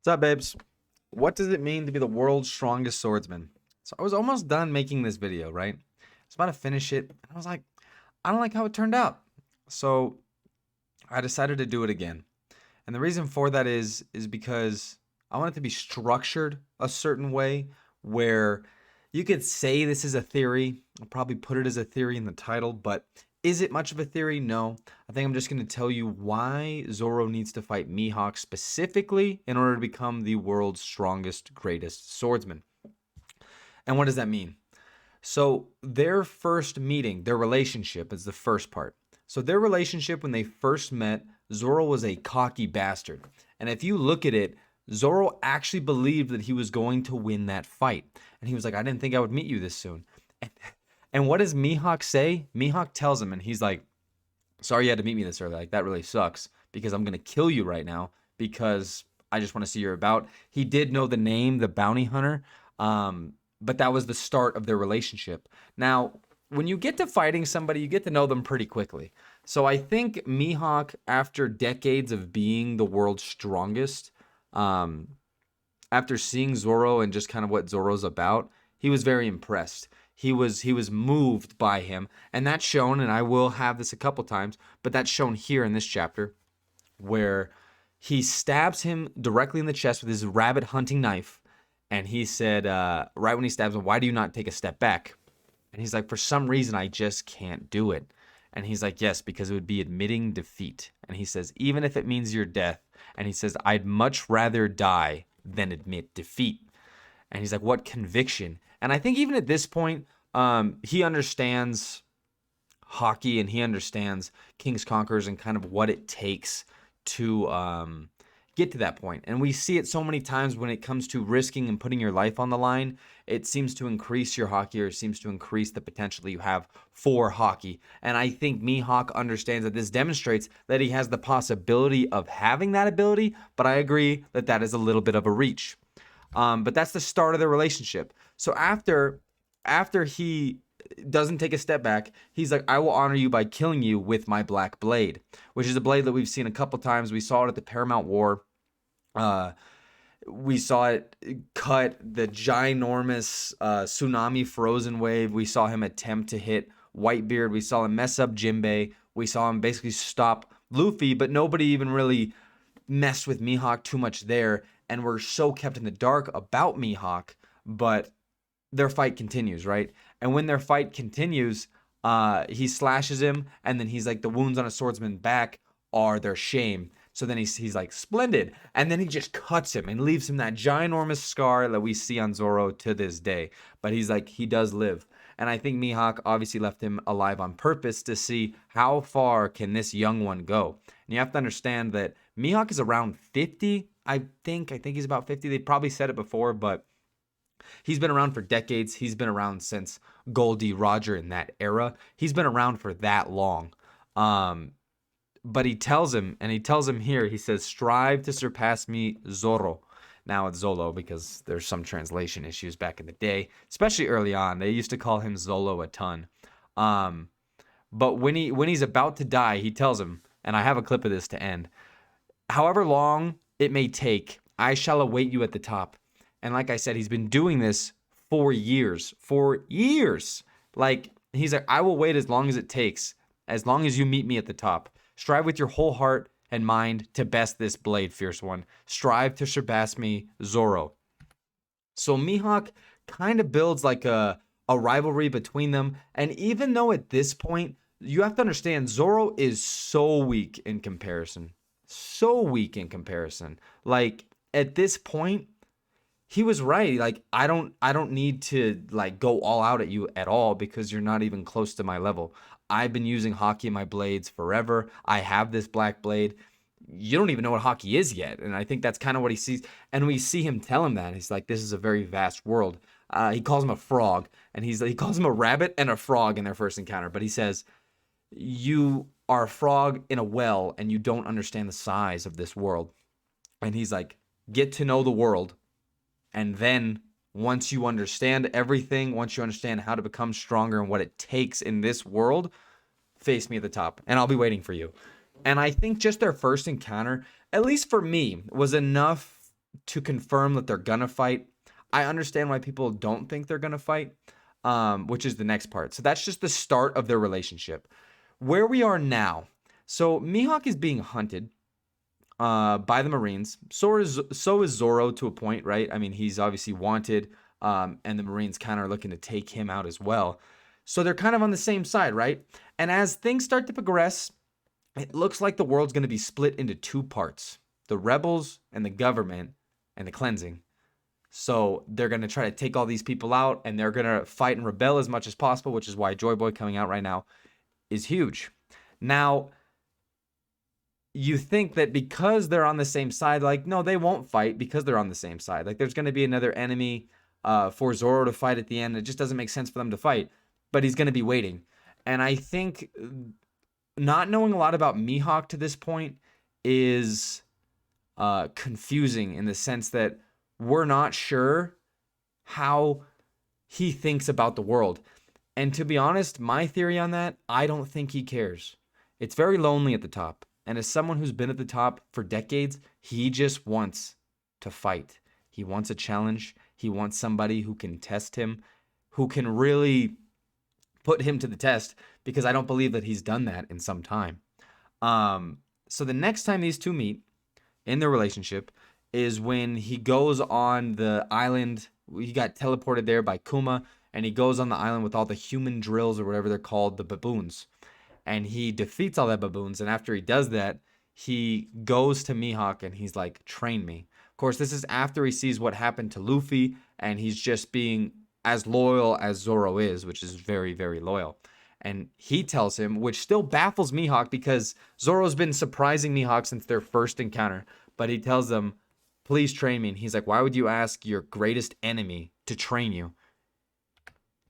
What's up, babes? What does it mean to be the world's strongest swordsman? So I was almost done making this video, right? I was about to finish it, and I was like, I don't like how it turned out. So I decided to do it again. And the reason for that is because I want it to be structured a certain way where you could say this is a theory. I'll probably put it as a theory in the title, but is it much of a theory? No. I think I'm just going to tell you why Zoro needs to fight Mihawk specifically in order to become the world's strongest, greatest swordsman. And what does that mean? So their first meeting, their relationship is the first part. So their relationship when they first met, Zoro was a cocky bastard. And if you look at it, Zoro actually believed that he was going to win that fight. And he was like, I didn't think I would meet you this soon. And what does Mihawk say? Mihawk tells him, and he's like, sorry you had to meet me this early. Like, that really sucks because I'm going to kill you right now because I just want to see you're about. He did know the name, the bounty hunter. But that was the start of their relationship. Now, when you get to fighting somebody, you get to know them pretty quickly. So I think Mihawk, after decades of being the world's strongest, after seeing Zoro and just kind of what Zoro's about, he was very impressed. He was moved by him, and that's shown, and I will have this a couple times, but that's shown here in this chapter, where he stabs him directly in the chest with his rabbit hunting knife. And he said, right when he stabs him, why do you not take a step back? And he's like, for some reason, I just can't do it. And he's like, yes, because it would be admitting defeat. And he says, even if it means your death. And he says, I'd much rather die than admit defeat. And he's like, what conviction? And I think even at this point, he understands hockey and he understands King's Conquerors and kind of what it takes to get to that point. And we see it so many times when it comes to risking and putting your life on the line. It seems to increase your hockey, or it seems to increase the potential that you have for hockey. And I think Mihawk understands that this demonstrates that he has the possibility of having that ability, but I agree that that is a little bit of a reach. But that's the start of the relationship. So after he doesn't take a step back, he's like, I will honor you by killing you with my black blade, which is a blade that we've seen a couple times. We saw it at the Paramount War. We saw it cut the ginormous tsunami frozen wave. We saw him attempt to hit Whitebeard. We saw him mess up Jinbei. We saw him basically stop Luffy, but nobody even really messed with Mihawk too much there. And we're so kept in the dark about Mihawk, but their fight continues, right? And when their fight continues, he slashes him, and then he's like, the wounds on a swordsman's back are their shame. So then he's like, splendid. And then he just cuts him and leaves him that ginormous scar that we see on Zoro to this day. But he's like, he does live. And I think Mihawk obviously left him alive on purpose to see how far can this young one go. And you have to understand that Mihawk is around 50, I think he's about 50. They probably said it before, but he's been around for decades. He's been around since Goldie Roger in that era. He's been around for that long. But he tells him here, he says, strive to surpass me, Zoro. Now it's Zolo because there's some translation issues back in the day, especially early on. They used to call him Zolo a ton. But when he's about to die, he tells him, and I have a clip of this to end, however long it may take, I shall await you at the top. And like I said, he's been doing this for years. Like, he's like, I will wait as long as it takes, as long as you meet me at the top. Strive with your whole heart and mind to best this blade, fierce one. Strive to surpass me, Zoro. So Mihawk kind of builds like a rivalry between them. And even though at this point, you have to understand, Zoro is so weak in comparison. Like, at this point, he was right. Like, I don't need to like go all out at you at all because you're not even close to my level. I've been using hockey in my blades forever. I have this black blade. You don't even know what hockey is yet. And I think that's kind of what he sees. And we see him tell him that. He's like, this is a very vast world. He calls him a frog, and he calls him a rabbit and a frog in their first encounter. But he says, you are a frog in a well and you don't understand the size of this world. And he's like, get to know the world. And then once you understand everything, once you understand how to become stronger and what it takes in this world, face me at the top and I'll be waiting for you. And I think just their first encounter, at least for me, was enough to confirm that they're gonna fight. I understand why people don't think they're gonna fight, which is the next part. So that's just the start of their relationship. Where we are now. So Mihawk is being hunted by the Marines. So is Zoro to a point, right? I mean, he's obviously wanted, and the Marines kind of are looking to take him out as well. So they're kind of on the same side, right? And as things start to progress, it looks like the world's going to be split into two parts: the rebels and the government and the cleansing. So they're going to try to take all these people out, and they're going to fight and rebel as much as possible, which is why Joy Boy coming out right now is huge. Now, you think that because they're on the same side, like, no, they won't fight because they're on the same side. Like, there's going to be another enemy for Zoro to fight at the end. It just doesn't make sense for them to fight, but he's going to be waiting. And I think not knowing a lot about Mihawk to this point is confusing in the sense that we're not sure how he thinks about the world. And to be honest, my theory on that, I don't think he cares. It's very lonely at the top. And as someone who's been at the top for decades, he just wants to fight. He wants a challenge. He wants somebody who can test him, who can really put him to the test, because I don't believe that he's done that in some time. So the next time these two meet in their relationship is when he goes on the island. He got teleported there by Kuma, and he goes on the island with all the human drills, or whatever they're called, the baboons. And he defeats all the baboons, and after he does that, he goes to Mihawk and he's like, train me. Of course, this is after he sees what happened to Luffy, and he's just being as loyal as Zoro is, which is very, very loyal. And he tells him, which still baffles Mihawk because Zoro's been surprising Mihawk since their first encounter, but he tells them, please train me. And he's like, why would you ask your greatest enemy to train you?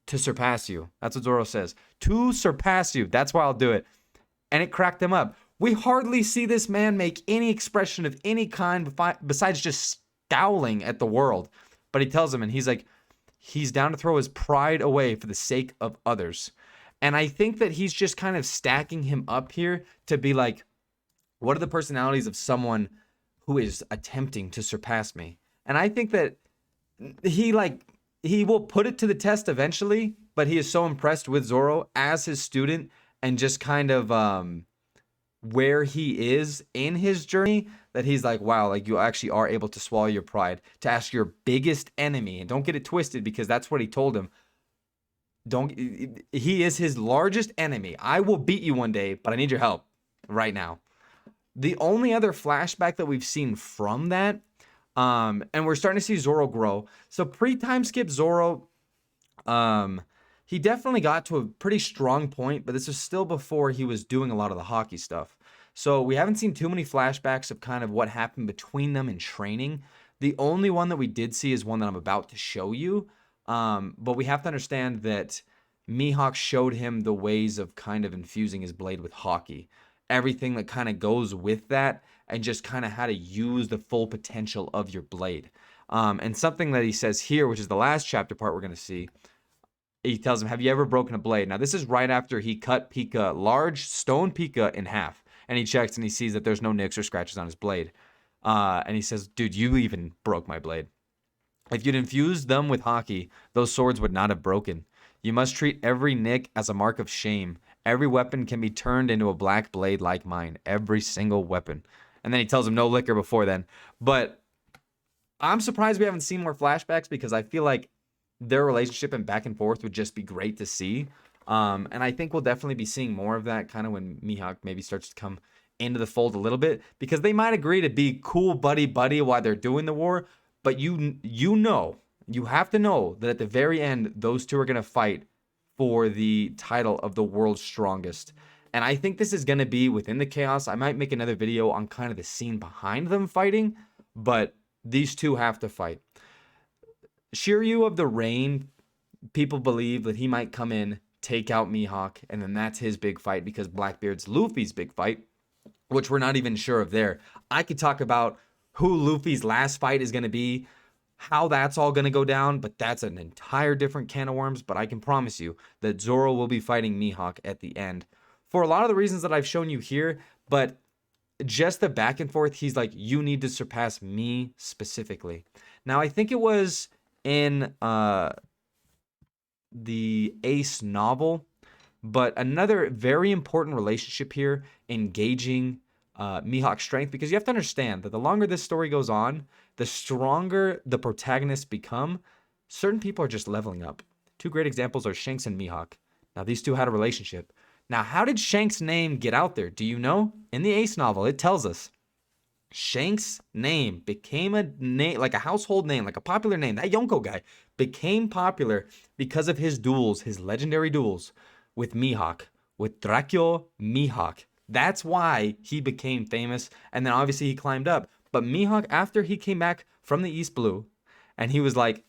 To surpass you. That's what Zoro says. To surpass you. That's why I'll do it. And it cracked him up. We hardly see this man make any expression of any kind besides just scowling at the world. But he tells him, and he's like, he's down to throw his pride away for the sake of others. And I think that he's just kind of stacking him up here to be like, what are the personalities of someone who is attempting to surpass me? And I think that he will put it to the test eventually, but he is so impressed with Zoro as his student and just kind of where he is in his journey that he's like, wow, like you actually are able to swallow your pride to ask your biggest enemy. And don't get it twisted, because that's what he told him. He is his largest enemy. I will beat you one day, but I need your help right now. The only other flashback that we've seen from that, and we're starting to see Zoro grow. So pre-time skip Zoro, he definitely got to a pretty strong point, but this was still before he was doing a lot of the hockey stuff. So we haven't seen too many flashbacks of kind of what happened between them in training. The only one that we did see is one that I'm about to show you. But we have to understand that Mihawk showed him the ways of kind of infusing his blade with hockey. Everything that kind of goes with that, and just kind of how to use the full potential of your blade. And something that he says here, which is the last chapter part we're going to see, he tells him, have you ever broken a blade? Now, this is right after he cut Pika, large stone Pika, in half. And he checks and he sees that there's no nicks or scratches on his blade. And he says, dude, you even broke my blade. If you'd infused them with hockey, those swords would not have broken. You must treat every nick as a mark of shame. Every weapon can be turned into a black blade like mine. Every single weapon. And then he tells him no liquor before then. But I'm surprised we haven't seen more flashbacks, because I feel like their relationship and back and forth would just be great to see. And I think we'll definitely be seeing more of that kind of when Mihawk maybe starts to come into the fold a little bit, because they might agree to be cool buddy while they're doing the war. But you have to know that at the very end, those two are going to fight for the title of the world's strongest. And I think this is going to be within the chaos. I might make another video on kind of the scene behind them fighting, but these two have to fight. Shiryu of the Rain, people believe that he might come in, take out Mihawk, and then that's his big fight, because Blackbeard's Luffy's big fight, which we're not even sure of there. I could talk about who Luffy's last fight is going to be, how that's all going to go down, but that's an entire different can of worms. But I can promise you that Zoro will be fighting Mihawk at the end for a lot of the reasons that I've shown you here. But just the back and forth, he's like, you need to surpass me specifically. Now, I think it was in the Ace novel, but another very important relationship here, engaging Mihawk's strength, because you have to understand that the longer this story goes on, the stronger the protagonists become. Certain people are just leveling up. Two great examples are Shanks and Mihawk. Now, these two had a relationship. Now, how did Shanks' name get out there? Do you know? In the Ace novel, it tells us Shanks' name became a name, like a household name, like a popular name. That Yonko guy became popular because of his duels, his legendary duels with Mihawk, with Dracula Mihawk. That's why he became famous. And then obviously he climbed up. But Mihawk, after he came back from the East Blue, and he was like,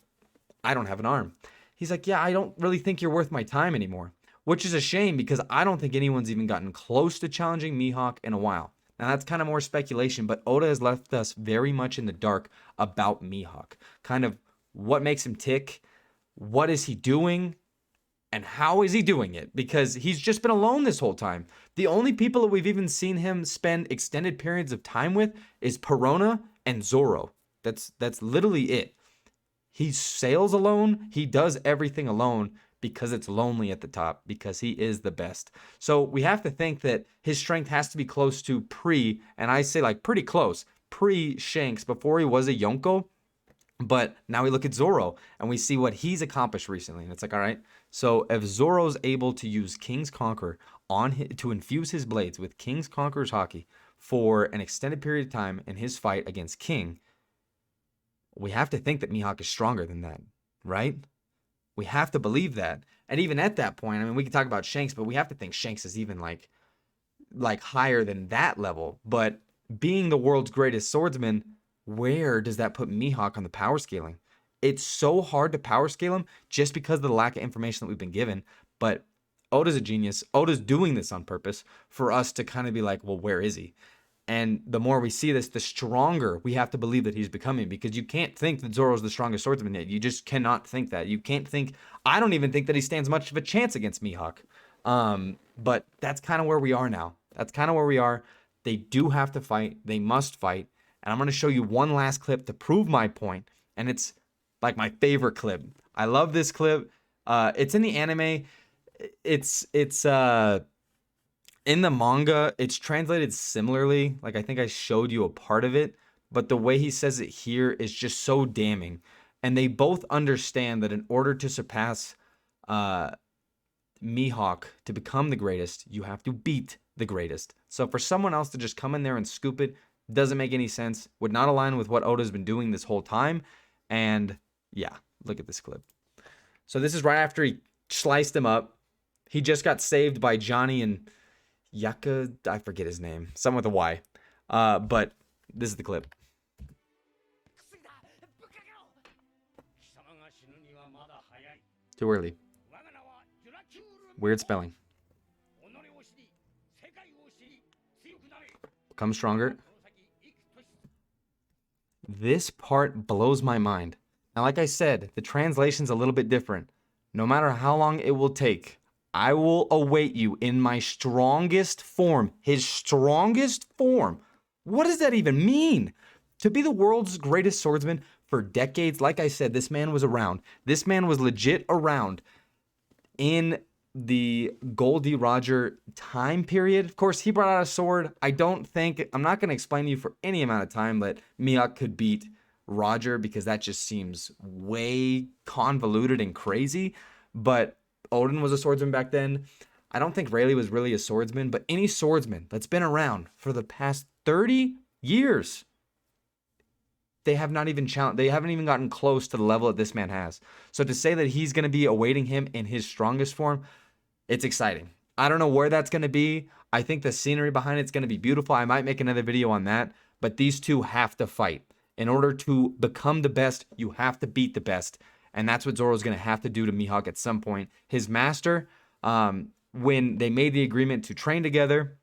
I don't have an arm. He's like, yeah, I don't really think you're worth my time anymore. Which is a shame because I don't think anyone's even gotten close to challenging Mihawk in a while. Now that's kind of more speculation, but Oda has left us very much in the dark about Mihawk. Kind of what makes him tick, what is he doing, and how is he doing it? Because he's just been alone this whole time. The only people that we've even seen him spend extended periods of time with is Perona and Zoro. That's literally it. He sails alone. He does everything alone because it's lonely at the top, because he is the best. So we have to think that his strength has to be close to and I say like pretty close, pre-Shanks, before he was a Yonko. But now we look at Zoro and we see what he's accomplished recently. And it's like, all right, so if Zoro's able to use King's Conquer to infuse his blades with King's Conqueror's Haki for an extended period of time in his fight against King, we have to think that Mihawk is stronger than that, right? We have to believe that. And even at that point, I mean, we can talk about Shanks, but we have to think Shanks is even like higher than that level. But being the world's greatest swordsman, where does that put Mihawk on the power scaling? It's so hard to power scale him just because of the lack of information that we've been given. But Oda's a genius. Oda's doing this on purpose for us to kind of be like, well, where is he? And the more we see this, the stronger we have to believe that he's becoming, because you can't think that Zoro's the strongest swordsman yet. You just cannot think that. You can't think, I don't even think that he stands much of a chance against Mihawk. But that's kind of where we are now. That's kind of where we are. They do have to fight. They must fight. And I'm going to show you one last clip to prove my point. And it's like my favorite clip. I love this clip. It's in the anime. It's in the manga, it's translated similarly. Like, I think I showed you a part of it, but the way he says it here is just so damning. And they both understand that in order to surpass Mihawk, to become the greatest, you have to beat the greatest. So for someone else to just come in there and scoop it doesn't make any sense, would not align with what Oda's been doing this whole time. And yeah, look at this clip. So this is right after he sliced him up. He just got saved by Johnny and Yaka, I forget his name, something with a Y. But this is the clip. Too early. Weird spelling. Become stronger. This part blows my mind. Now, like I said, the translation's a little bit different. No matter how long it will take, I will await you in my strongest form. His strongest form. What does that even mean? To be the world's greatest swordsman for decades, like I said, this man was around. This man was legit around in the Goldie Roger time period. Of course, he brought out a sword. I'm not going to explain to you for any amount of time that Mihawk could beat Roger, because that just seems way convoluted and crazy. But Odin was a swordsman back then. I don't think Rayleigh was really a swordsman, but any swordsman that's been around for the past 30 years, they haven't even gotten close to the level that this man has. So to say that he's going to be awaiting him in his strongest form, it's exciting. I don't know where that's going to be. I think the scenery behind it's going to be beautiful. I might make another video on that, but these two have to fight. In order to become the best, you have to beat the best. And that's what Zoro's going to have to do to Mihawk at some point. His master, when they made the agreement to train together,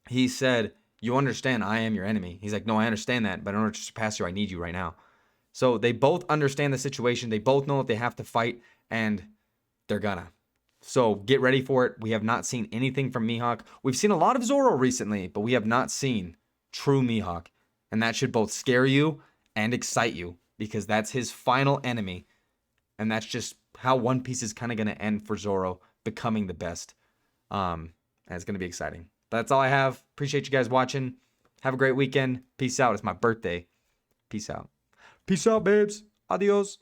he said, you understand I am your enemy. He's like, no, I understand that, but in order to surpass you, I need you right now. So they both understand the situation. They both know that they have to fight, and they're gonna. So get ready for it. We have not seen anything from Mihawk. We've seen a lot of Zoro recently, but we have not seen true Mihawk. And that should both scare you and excite you because that's his final enemy. And that's just how One Piece is kind of going to end for Zoro becoming the best. And it's going to be exciting. That's all I have. Appreciate you guys watching. Have a great weekend. Peace out. It's my birthday. Peace out. Peace out, babes. Adios.